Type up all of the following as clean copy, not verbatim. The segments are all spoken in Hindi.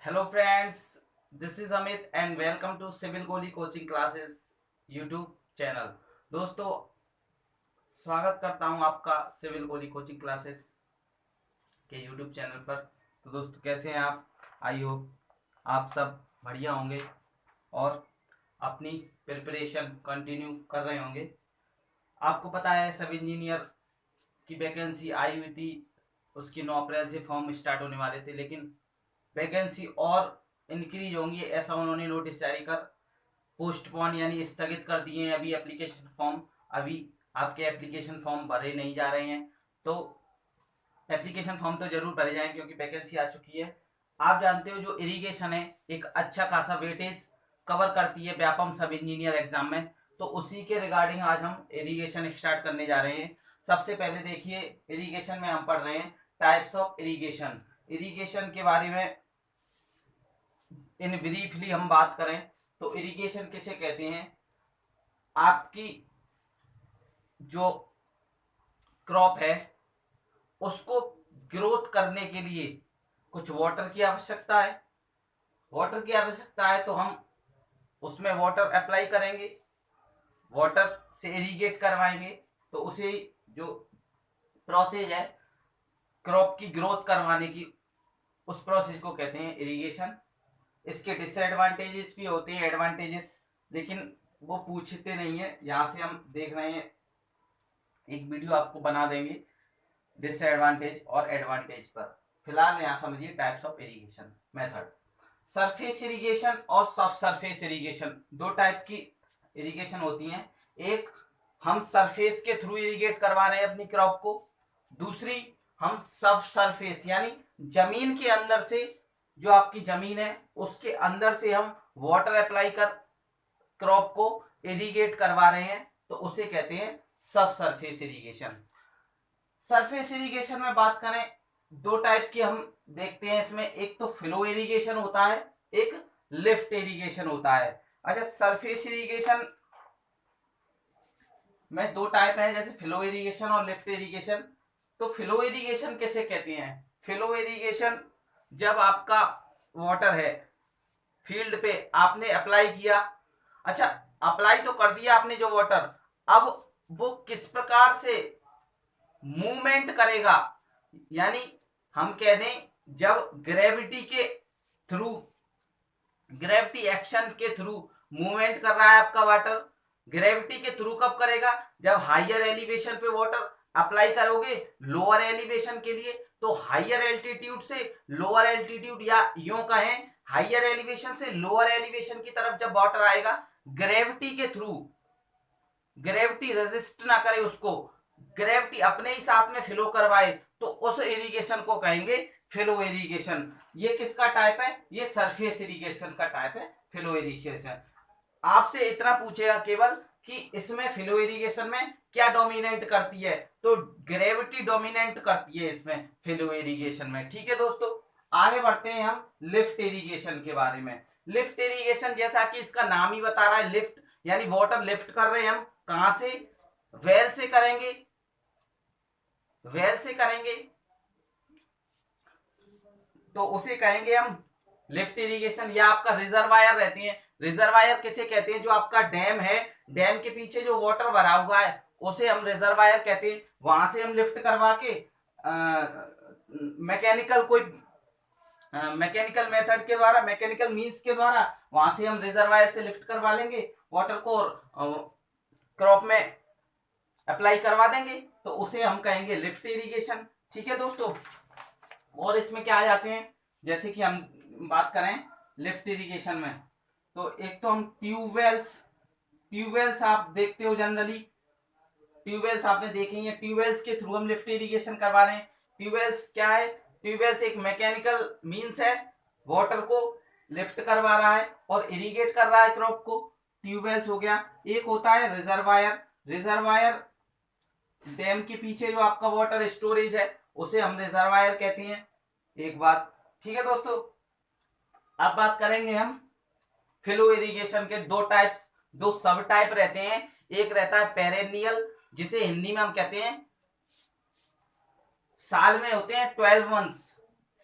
Hello friends, this is Amit and welcome to civil Goli coaching classes YouTube channel. दोस्तों, स्वागत करता हूं आपका सिविल गोली कोचिंग क्लासेस के यूट्यूब चैनल पर। तो दोस्तों, कैसे हैं आप? आई होप आप सब बढ़िया होंगे और अपनी प्रिपरेशन कंटिन्यू कर रहे होंगे। आपको पता है सब इंजीनियर की वैकेंसी आई हुई थी, उसकी 9 अप्रैल से फॉर्म स्टार्ट होने वाले थे, लेकिन वैकेंसी और इंक्रीज होंगी ऐसा उन्होंने नोटिस जारी कर पोस्टपोन यानी स्थगित कर दिए हैं। अभी एप्लीकेशन फॉर्म अभी आपके एप्लीकेशन फॉर्म भरे नहीं जा रहे हैं, तो एप्लीकेशन फॉर्म तो जरूर भरे जाएं क्योंकि वैकेंसी आ चुकी है। आप जानते हो जो इरिगेशन है एक अच्छा खासा वेटेज कवर करती है व्यापम सब इंजीनियर एग्जाम में, तो उसी के रिगार्डिंग आज हम इरिगेशन स्टार्ट करने जा रहे हैं। सबसे पहले देखिए, इरिगेशन में हम पढ़ रहे हैं टाइप्स ऑफ इरिगेशन। इरिगेशन के बारे में इन ब्रीफली हम बात करें तो इरिगेशन किसे कहते हैं? आपकी जो क्रॉप है उसको ग्रोथ करने के लिए कुछ वाटर की आवश्यकता है। वाटर की आवश्यकता है तो हम उसमें वाटर अप्लाई करेंगे, वाटर से इरिगेट करवाएंगे, तो उसे जो प्रोसेस है क्रॉप की ग्रोथ करवाने की, उस प्रोसेस को कहते हैं इरिगेशन। इसके डिसएडवांटेजेस भी होते हैं, एडवांटेजेस, लेकिन वो पूछते नहीं है। यहाँ से हम देख रहे हैं, एक वीडियो आपको बना देंगे डिसएडवांटेज और एडवांटेज पर। फिलहाल यहाँ समझिए types of irrigation method. Surface irrigation और सब सरफेस इरिगेशन, दो टाइप की इरिगेशन होती हैं। एक, हम सरफेस के थ्रू इरिगेट करवा रहे हैं अपनी क्रॉप को। दूसरी, हम सब सरफेस यानी जमीन के अंदर से, जो आपकी जमीन है उसके अंदर से हम वाटर अप्लाई कर क्रॉप को इरिगेट करवा रहे हैं, तो उसे कहते हैं सब सरफेस इरिगेशन। सरफेस इरिगेशन में बात करें, दो टाइप की हम देखते हैं इसमें। एक तो फ्लो इरिगेशन होता है, एक लिफ्ट इरिगेशन होता है। अच्छा, सरफेस इरिगेशन में दो टाइप है, जैसे फ्लो इरिगेशन और लिफ्ट इरिगेशन। तो फ्लो इरिगेशन किसे कहते हैं? फ्लो इरिगेशन, जब आपका वाटर है फील्ड पे, आपने अप्लाई किया, अच्छा अप्लाई तो कर दिया आपने जो वाटर, अब वो किस प्रकार से मूवमेंट करेगा, यानी हम कह दें जब ग्रेविटी के थ्रू, ग्रेविटी एक्शन के थ्रू मूवमेंट कर रहा है आपका वाटर। ग्रेविटी के थ्रू कब करेगा? जब हाइयर एलिवेशन पे वाटर अप्लाई करोगे लोअर एलिवेशन के लिए, तो हाइयर एल्टीट्यूड से लोअर एल्टीट्यूड, या यूं कहें हाइयर एलिवेशन से लोअर एलिवेशन की तरफ जब वाटर आएगा, ग्रेविटी के थ्रू, ग्रेविटी रेजिस्ट ना करे उसको, ग्रेविटी अपने ही साथ में फ्लो करवाए, तो उस इरिगेशन को कहेंगे फ्लो इरिगेशन। ये किसका टाइप है? ये सरफेस इरिगेशन का टाइप है, फ्लो इरिगेशन। आपसे इतना पूछेगा केवल कि इसमें फ्लो इरिगेशन में क्या डोमिनेट करती है, तो ग्रेविटी डोमिनेट करती है इसमें फ्लो इरिगेशन में। ठीक है दोस्तों, आगे बढ़ते हैं हम लिफ्ट इरिगेशन के बारे में। लिफ्ट इरिगेशन, जैसा कि इसका नाम ही बता रहा है, लिफ्ट यानी वाटर लिफ्ट कर रहे हैं हम। कहां से? वेल से करेंगे, वेल से करेंगे, तो उसे कहेंगे हम लिफ्ट इरिगेशन। या आपका रिजर्वायर रहती है, रिजर्वायर किसे कहते हैं? जो आपका डैम है, डैम के पीछे जो वाटर भरा हुआ है उसे हम रिजर्वायर कहते हैं। वहां से हम लिफ्ट करवा के मैकेनिकल कोई मैकेनिकल मेथड के द्वारा, मैकेनिकल मींस के द्वारा वहां से हम रिजर्वायर से लिफ्ट करवा लेंगे वाटर को और क्रॉप में अप्लाई करवा देंगे, तो उसे हम कहेंगे लिफ्ट इरिगेशन। ठीक है दोस्तों, और इसमें क्या आ जाते हैं, जैसे कि हम बात करें लिफ्ट इरिगेशन में, तो एक तो हम ट्यूबवेल्स, ट्यूबवेल्स आप देखते हो जनरली, ट्यूबवेल्स आपने देखे हैं, ट्यूबवेल्स के थ्रू हम लिफ्ट इरिगेशन करवा रहे हैं। ट्यूबवेल्स क्या है? ट्यूबवेल्स एक मैकेनिकल मींस है, वाटर को लिफ्ट करवा रहा है और इरिगेट कर रहा है क्रॉप को, ट्यूबवेल्स हो गया। एक होता है रिजर्वायर, रिजर्वायर डैम के पीछे जो आपका वाटर स्टोरेज है उसे हम रिजर्वायर कहते हैं। एक बात, ठीक है दोस्तों। अब बात करेंगे हम फ्लो इरिगेशन के दो टाइप, दो सब टाइप रहते हैं। एक रहता है पेरेनियल, जिसे हिंदी में हम कहते हैं, साल में होते हैं 12 मंथ्स,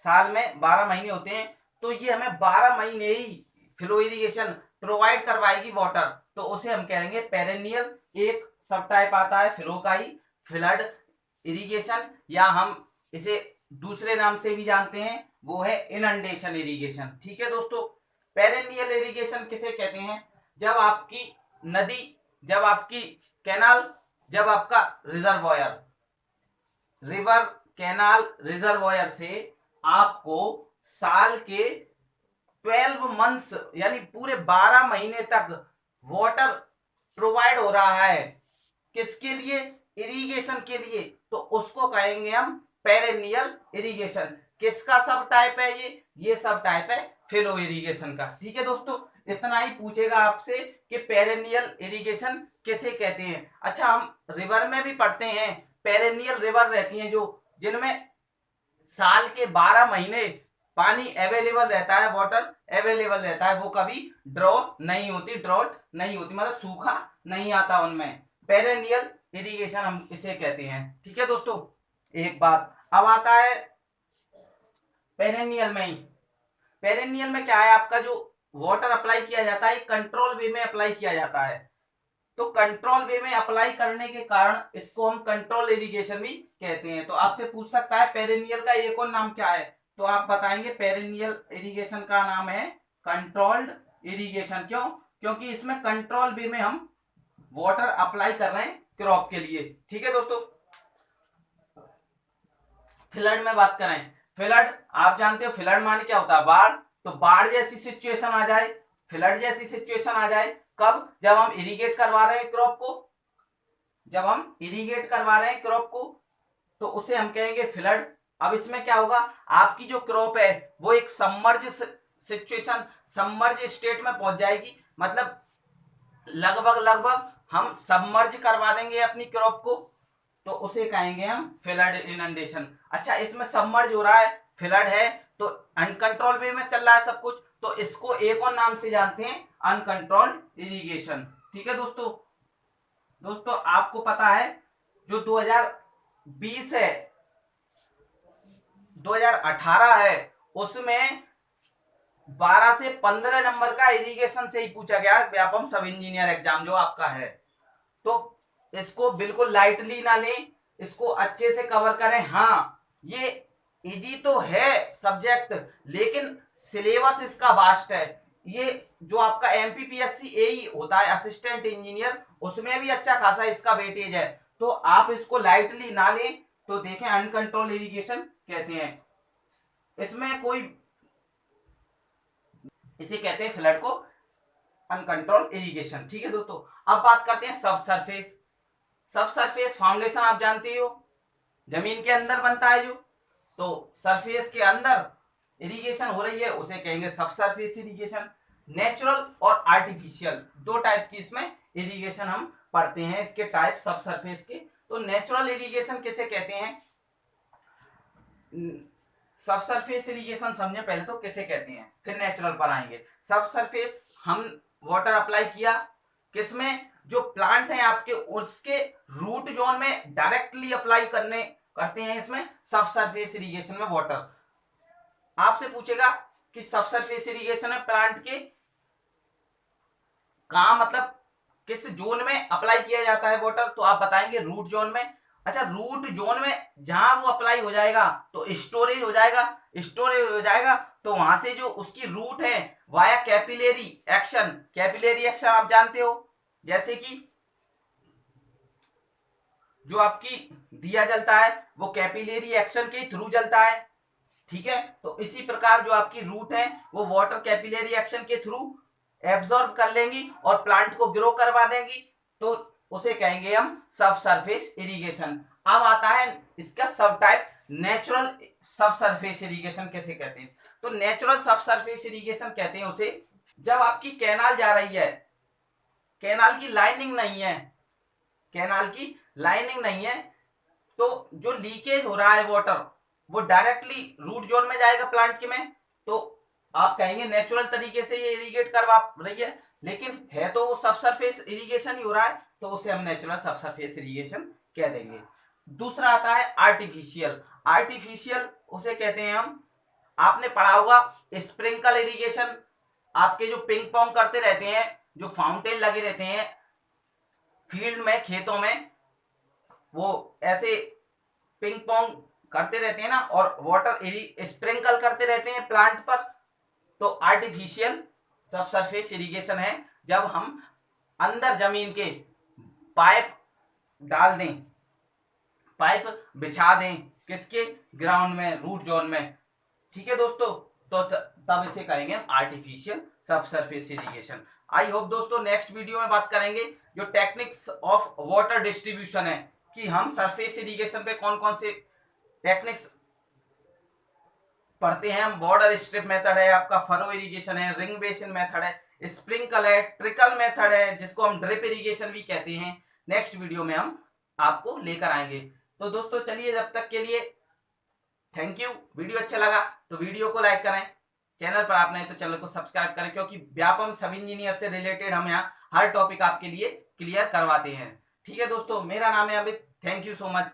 साल में 12 महीने होते हैं, तो ये हमें 12 महीने ही फ्लो इरिगेशन प्रोवाइड करवाएगी वाटर, तो उसे हम कहेंगे पेरेनियल। एक सब टाइप आता है फ्लो का ही, फ्लड इरिगेशन, या हम इसे दूसरे नाम से भी जानते हैं, वो है इनंडेशन इरिगेशन। ठीक है दोस्तों, पेरेनियल इरिगेशन किसे कहते हैं? जब आपकी नदी, जब आपकी कैनाल, जब आपका रिजर्वायर, रिवर, कैनाल, रिजर्वायर से आपको साल के 12 मंथ्स यानी पूरे 12 महीने तक वाटर प्रोवाइड हो रहा है, किसके लिए? इरिगेशन के लिए, तो उसको कहेंगे हम पेरेनियल इरिगेशन। किसका सब टाइप है ये सब टाइप है फ्लो इरिगेशन का। ठीक है दोस्तों, इतना ही पूछेगा आपसे कि पेरेनियल इरिगेशन किसे कहते हैं। अच्छा, हम रिवर में भी पढ़ते हैं, पेरेनियल रिवर रहती हैं जो, जिनमें साल के 12 महीने पानी अवेलेबल रहता है, वाटर अवेलेबल रहता है, वो कभी ड्रॉट नहीं होती, मतलब सूखा नहीं आता उनमें। पेरेनियल इरिगेशन हम इसे कहते हैं। ठीक है दोस्तों, एक बात अब आता है पेरेनियल में ही। पेरेनियल में क्या है, आपका जो वाटर अप्लाई किया जाता है कंट्रोल वे में अप्लाई किया जाता है, तो कंट्रोल वे में अप्लाई करने के कारण इसको हम कंट्रोल इरिगेशन भी कहते हैं। तो आपसे पूछ सकता है पेरेनियल का एक और नाम क्या है, तो आप बताएंगे पेरेनियल इरिगेशन का नाम है कंट्रोल्ड इरिगेशन। क्यों? क्योंकि इसमें कंट्रोल वे में हम वाटर अप्लाई कर रहे हैं क्रॉप के लिए। ठीक है दोस्तों, फ्लड में बात करें, फ्लड आप जानते हो, फ्लड माने क्या होता है? बाढ़। तो बाढ़ जैसी सिचुएशन आ जाए, फ्लड जैसी सिचुएशन आ जाए, कब? जब हम इरिगेट करवा रहे हैं क्रॉप को, जब हम इरिगेट करवा रहे हैं क्रॉप को, तो उसे हम कहेंगे फ्लड। अब इसमें क्या होगा, आपकी जो क्रॉप है वो एक सबमर्ज सिचुएशन, सबमर्ज स्टेट में पहुंच जाएगी, मतलब लगभग हम सबमर्ज करवा देंगे अपनी क्रॉप को, तो उसे कहेंगे हम फ्लड इनंडेशन। अच्छा, इसमें सबमर्ज हो रहा है, फ्लड है, तो अनकंट्रोल वे में चल रहा है सब कुछ, तो इसको एक और नाम से जानते हैं अनकंट्रोल्ड इरिगेशन। ठीक है दोस्तों, दोस्तों आपको पता है जो 2020 है, 2018 है, उसमें 12 से 15 नंबर का इरिगेशन से ही पूछा गया, व्यापम सब इंजीनियर एग्जाम जो आपका है। तो इसको बिल्कुल लाइटली ना लें, इसको अच्छे से कवर करें। हाँ, ये इजी तो है सब्जेक्ट, लेकिन सिलेबस इसका वास्ट है। ये जो आपका एमपीपीएससी एई होता है असिस्टेंट इंजीनियर, उसमें भी अच्छा खासा इसका वेटेज है, तो आप इसको लाइटली ना लें। तो देखें, अनकंट्रोल इरिगेशन कहते हैं, इसमें कोई, इसे कहते हैं फ्लड को अनकंट्रोल इरिगेशन। ठीक है दोस्तों, अब बात करते हैं सब सरफेस। सब सरफेस फाउंडेशन आप जानते हो, जमीन के अंदर बनता है जो, तो सरफेस के अंदर इरिगेशन हो रही है उसे कहेंगे सब सरफेस इरिगेशन। नेचुरल और आर्टिफिशियल दो टाइप की इसमें इरिगेशन हम पढ़ते हैं, इसके टाइप सब सरफेस के। तो नेचुरल इरिगेशन किसे कहते हैं? सब सरफेस इरिगेशन समझे पहले तो किसे कहते हैं, फिर नेचुरल पर आएंगे। सब सरफेस हम वाटर अप्लाई किया किसमें? जो प्लांट है आपके, उसके रूट जोन में डायरेक्टली अप्लाई करते हैं इसमें सब सरफेस इरिगेशन में वाटर। आपसे पूछेगा कि सब सरफेस इरिगेशन में प्लांट के कहां, मतलब किस जोन में अप्लाई किया जाता है वाटर, तो आप बताएंगे रूट जोन में। अच्छा, रूट जोन में जहां वो अप्लाई हो जाएगा तो स्टोरेज हो जाएगा, स्टोरेज हो जाएगा, तो वहां से जो उसकी रूट है via capillary action, capillary action आप जानते हो, जैसे कि जो आपकी दिया जलता है वो कैपिलरी एक्शन के थ्रू जलता है। ठीक है, तो इसी प्रकार जो आपकी रूट है वो वाटर कैपिलरी एक्शन के थ्रू एब्जॉर्ब कर लेंगी और प्लांट को ग्रो करवा देंगी, तो उसे कहेंगे हम सब सरफेस इरिगेशन। अब आता है इसका सब टाइप, नेचुरल सब सरफेस इरिगेशन कैसे कहते हैं? तो नेचुरल सब सरफेस इरिगेशन कहते हैं उसे जब आपकी कैनाल जा रही है, कैनाल की लाइनिंग नहीं है, कैनाल की लाइनिंग नहीं है, तो जो लीकेज हो रहा है वाटर वो डायरेक्टली रूट जोन में जाएगा प्लांट के में, तो आप कहेंगे नेचुरल तरीके से ये इरिगेट करवा रही है, लेकिन है तो वो सब सरफेस इरिगेशन ही हो रहा है, तो उसे हम नेचुरल सब सरफेस इरिगेशन कह देंगे। दूसरा आता है आर्टिफिशियल। आर्टिफिशियल उसे कहते हैं हम आपने पढ़ा होगा स्प्रिंकल इरिगेशन, आपके जो पिंग पोंग करते रहते हैं, जो फाउंटेन लगे रहते हैं फील्ड में, खेतों में, वो ऐसे पिंग पोंग करते रहते हैं ना, और वाटर स्प्रिंकल करते रहते हैं प्लांट पर, तो आर्टिफिशियल सब सरफेस इरिगेशन है, जब हम अंदर जमीन के पाइप डाल दें, पाइप बिछा दें, किसके, ग्राउंड में, रूट जोन में। ठीक है दोस्तों, तो तब इसे कहेंगे हम आर्टिफिशियल सब सरफेस इरिगेशन। आई होप दोस्तों नेक्स्ट वीडियो में बात करेंगे जो टेक्निक्स ऑफ वाटर डिस्ट्रीब्यूशन है, कि हम सरफेस इरिगेशन पे कौन कौन से टेक्निक्स पढ़ते हैं हम। बॉर्डर स्ट्रिप मेथड है आपका, फरो इरिगेशन है, रिंग बेसिन मेथड है, स्प्रिंकल है, ट्रिकल मेथड है, जिसको हम ड्रिप इरिगेशन भी कहते हैं। नेक्स्ट वीडियो में हम आपको लेकर आएंगे। तो दोस्तों चलिए, जब तक के लिए थैंक यू। वीडियो अच्छा लगा तो वीडियो को लाइक करें, चैनल पर आप नए तो चैनल को सब्सक्राइब करें, क्योंकि व्यापम सब इंजीनियर से रिलेटेड हम यहाँ हर टॉपिक आपके लिए क्लियर करवाते हैं। ठीक है दोस्तों, मेरा नाम है Amit, thank you so much.